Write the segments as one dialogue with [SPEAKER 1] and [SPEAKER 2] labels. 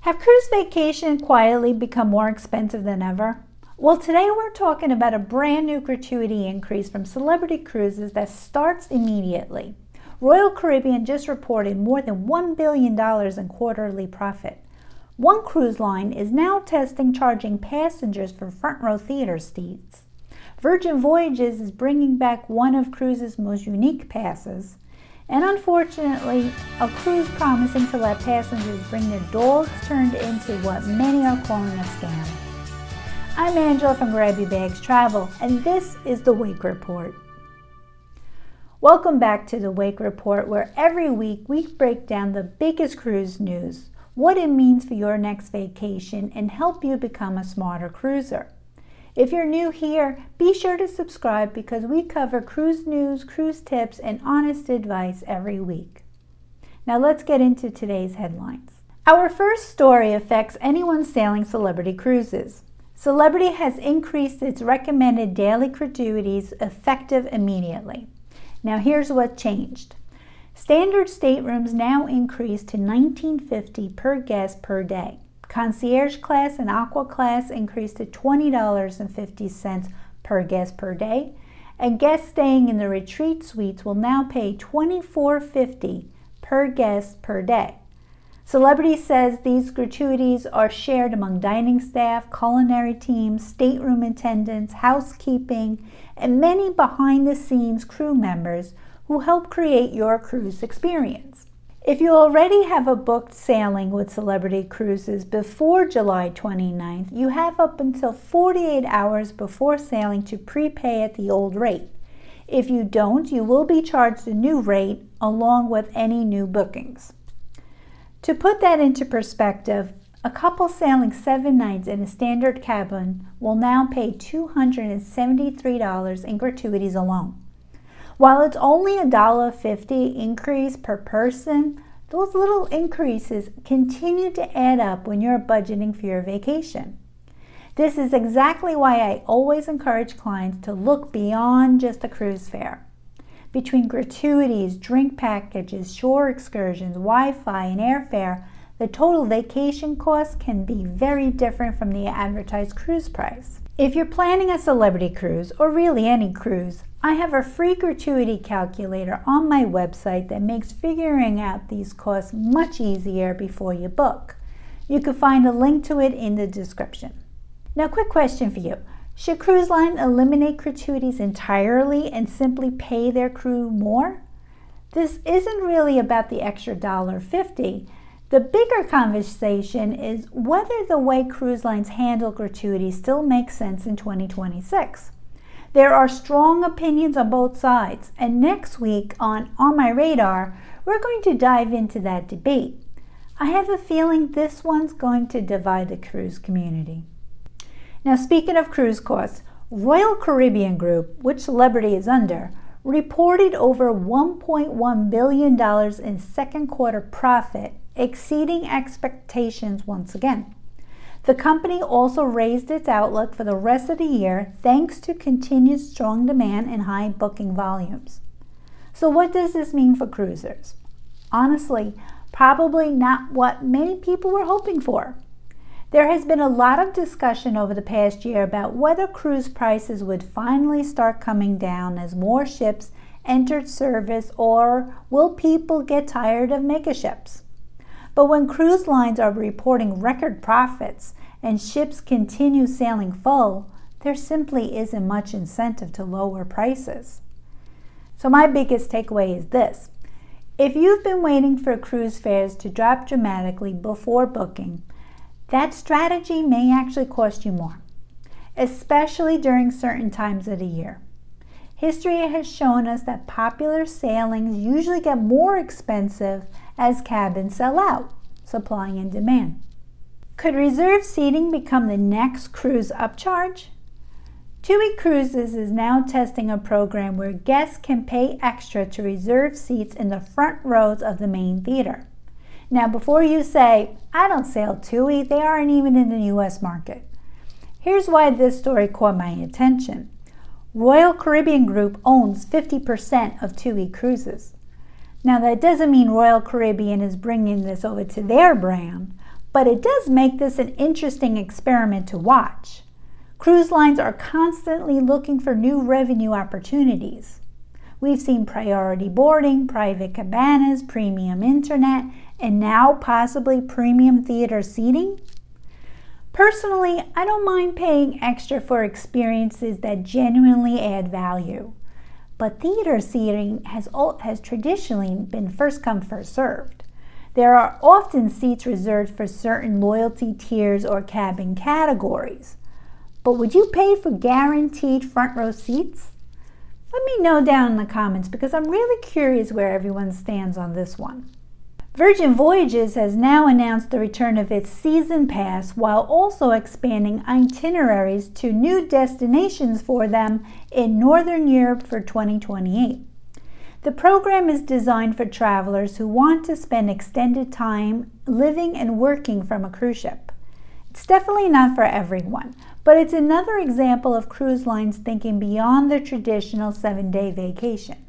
[SPEAKER 1] Have cruise vacations quietly become more expensive than ever? Well, today we're talking about a brand new gratuity increase from Celebrity Cruises that starts immediately. Royal Caribbean just reported more than $1 billion in quarterly profit. One cruise line is now testing charging passengers for front row theater seats. Virgin Voyages is bringing back one of cruise's most unique passes. And unfortunately, a cruise promising to let passengers bring their dogs turned into what many are calling a scam. I'm Angela from GYB Bags Travel, and this is the Wake Report. Welcome back to the Wake Report, where every week we break down the biggest cruise news, what it means for your next vacation, and help you become a smarter cruiser. If you're new here, be sure to subscribe because we cover cruise news, cruise tips, and honest advice every week. Now let's get into today's headlines. Our first story affects anyone sailing Celebrity Cruises. Celebrity has increased its recommended daily gratuities effective immediately. Now here's what changed. Standard staterooms now increase to $19.50 per guest per day. Concierge class and Aqua class increased to $20.50 per guest per day, and guests staying in the retreat suites will now pay $24.50 per guest per day. Celebrity says these gratuities are shared among dining staff, culinary teams, stateroom attendants, housekeeping, and many behind-the-scenes crew members who help create your cruise experience. If you already have a booked sailing with Celebrity Cruises before July 29th, you have up until 48 hours before sailing to prepay at the old rate. If you don't, you will be charged a new rate along with any new bookings. To put that into perspective, a couple sailing 7 nights in a standard cabin will now pay $273 in gratuities alone. While it's only $1.50 increase per person, those little increases continue to add up when you're budgeting for your vacation. This is exactly why I always encourage clients to look beyond just the cruise fare. Between gratuities, drink packages, shore excursions, Wi-Fi, and airfare, the total vacation cost can be very different from the advertised cruise price. If you're planning a Celebrity cruise, or really any cruise, I have a free gratuity calculator on my website that makes figuring out these costs much easier before you book. You can find a link to it in the description. Now, quick question for you. Should cruise line eliminate gratuities entirely and simply pay their crew more? This isn't really about the extra $1.50. The bigger conversation is whether the way cruise lines handle gratuities still makes sense in 2026. There are strong opinions on both sides, and next week on My Radar, we're going to dive into that debate. I have a feeling this one's going to divide the cruise community. Now, speaking of cruise costs, Royal Caribbean Group, which Celebrity is under, reported over $1.1 billion in second quarter profit, exceeding expectations once again. The company also raised its outlook for the rest of the year thanks to continued strong demand and high booking volumes. So what does this mean for cruisers? Honestly, probably not what many people were hoping for. There has been a lot of discussion over the past year about whether cruise prices would finally start coming down as more ships entered service, or will people get tired of mega ships? But when cruise lines are reporting record profits and ships continue sailing full, there simply isn't much incentive to lower prices. So my biggest takeaway is this. If you've been waiting for cruise fares to drop dramatically before booking, that strategy may actually cost you more, especially during certain times of the year. History has shown us that popular sailings usually get more expensive as cabins sell out, supply and demand. Could reserved seating become the next cruise upcharge? GYB Cruises is now testing a program where guests can pay extra to reserve seats in the front rows of the main theater. Now, before you say, I don't sail TUI, they aren't even in the US market. Here's why this story caught my attention. Royal Caribbean Group owns 50% of GYB Cruises. Now, that doesn't mean Royal Caribbean is bringing this over to their brand, But it does make this an interesting experiment to watch. Cruise lines are constantly looking for new revenue opportunities. We've seen priority boarding, private cabanas, premium internet, and now possibly premium theater seating. Personally, I don't mind paying extra for experiences that genuinely add value. But theater seating has traditionally been first come, first served. There are often seats reserved for certain loyalty tiers or cabin categories. But would you pay for guaranteed front row seats? Let me know down in the comments because I'm really curious where everyone stands on this one. Virgin Voyages has now announced the return of its season pass while also expanding itineraries to new destinations for them in Northern Europe for 2028. The program is designed for travelers who want to spend extended time living and working from a cruise ship. It's definitely not for everyone, but it's another example of cruise lines thinking beyond the traditional 7-day vacation.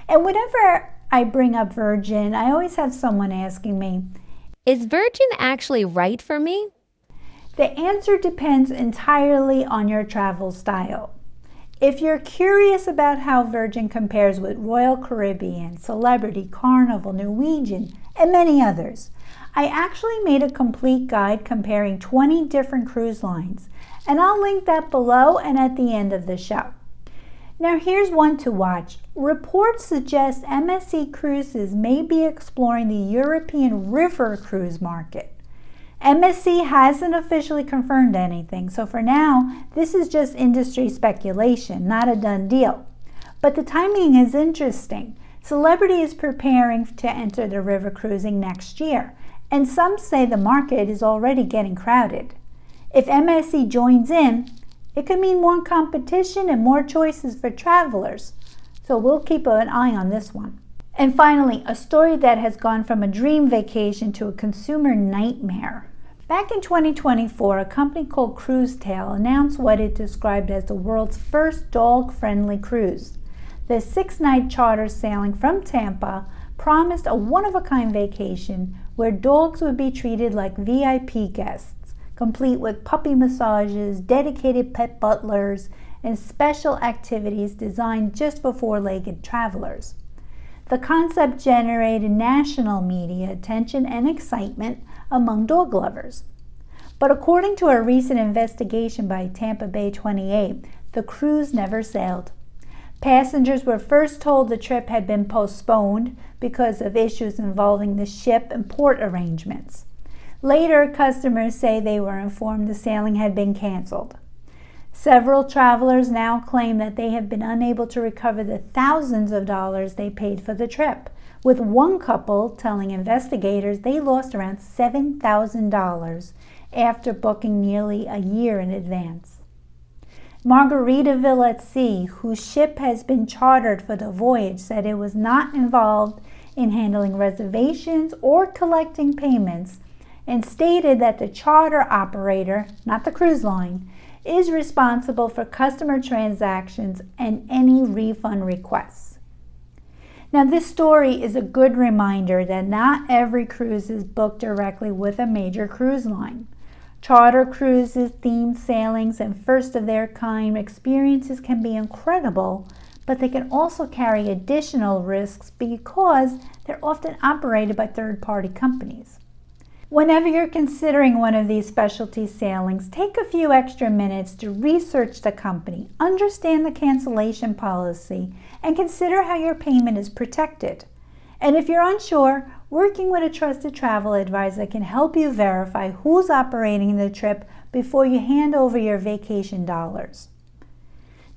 [SPEAKER 1] And whenever I bring up Virgin, I always have someone asking me,
[SPEAKER 2] is Virgin actually right for me?
[SPEAKER 1] The answer depends entirely on your travel style. If you're curious about how Virgin compares with Royal Caribbean, Celebrity, Carnival, Norwegian, and many others, I actually made a complete guide comparing 20 different cruise lines, and I'll link that below and at the end of the show. Now here's one to watch. Reports suggest MSC Cruises may be exploring the European river cruise market. MSC hasn't officially confirmed anything, so for now, this is just industry speculation, not a done deal. But the timing is interesting. Celebrity is preparing to enter the river cruising next year, and some say the market is already getting crowded. If MSC joins in, it could mean more competition and more choices for travelers. So we'll keep an eye on this one. And finally, a story that has gone from a dream vacation to a consumer nightmare. Back in 2024, a company called Cruise Tail announced what it described as the world's first dog-friendly cruise. The 6-night charter sailing from Tampa promised a one-of-a-kind vacation where dogs would be treated like VIP guests, complete with puppy massages, dedicated pet butlers, and special activities designed just for four-legged travelers. The concept generated national media attention and excitement among dog lovers. But according to a recent investigation by Tampa Bay 28, the cruise never sailed. Passengers were first told the trip had been postponed because of issues involving the ship and port arrangements. Later, customers say they were informed the sailing had been canceled. Several travelers now claim that they have been unable to recover the thousands of dollars they paid for the trip, with one couple telling investigators they lost around $7,000 after booking nearly a year in advance. Margaritaville at Sea, whose ship has been chartered for the voyage, said it was not involved in handling reservations or collecting payments, and stated that the charter operator, not the cruise line, is responsible for customer transactions and any refund requests. Now, this story is a good reminder that not every cruise is booked directly with a major cruise line. Charter cruises, themed sailings, and first-of-their-kind experiences can be incredible, but they can also carry additional risks because they're often operated by third-party companies. Whenever you're considering one of these specialty sailings, take a few extra minutes to research the company, understand the cancellation policy, and consider how your payment is protected. And if you're unsure, working with a trusted travel advisor can help you verify who's operating the trip before you hand over your vacation dollars.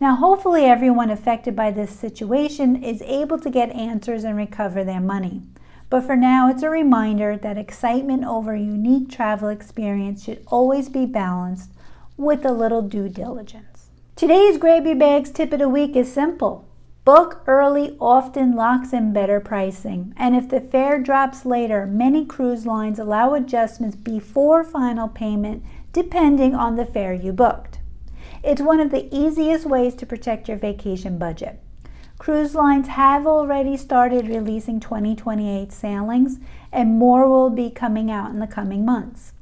[SPEAKER 1] Now, hopefully everyone affected by this situation is able to get answers and recover their money. But for now, it's a reminder that excitement over a unique travel experience should always be balanced with a little due diligence. Today's Grab Your Bags tip of the week is simple. Book early often locks in better pricing, and if the fare drops later, many cruise lines allow adjustments before final payment depending on the fare you booked. It's one of the easiest ways to protect your vacation budget. Cruise lines have already started releasing 2028 sailings, and more will be coming out in the coming months.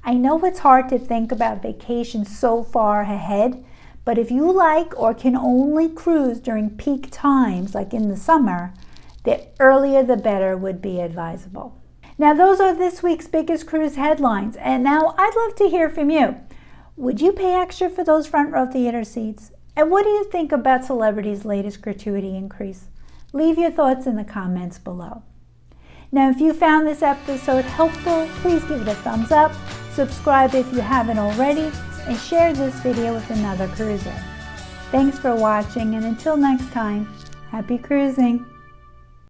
[SPEAKER 1] I know it's hard to think about vacations so far ahead, but if you like or can only cruise during peak times, like in the summer, the earlier the better would be advisable. Now, those are this week's biggest cruise headlines, and now I'd love to hear from you. Would you pay extra for those front row theater seats? And what do you think about Celebrity's latest gratuity increase? Leave your thoughts in the comments below. Now, if you found this episode helpful, please give it a thumbs up, subscribe if you haven't already, and share this video with another cruiser. Thanks for watching, and until next time, happy cruising!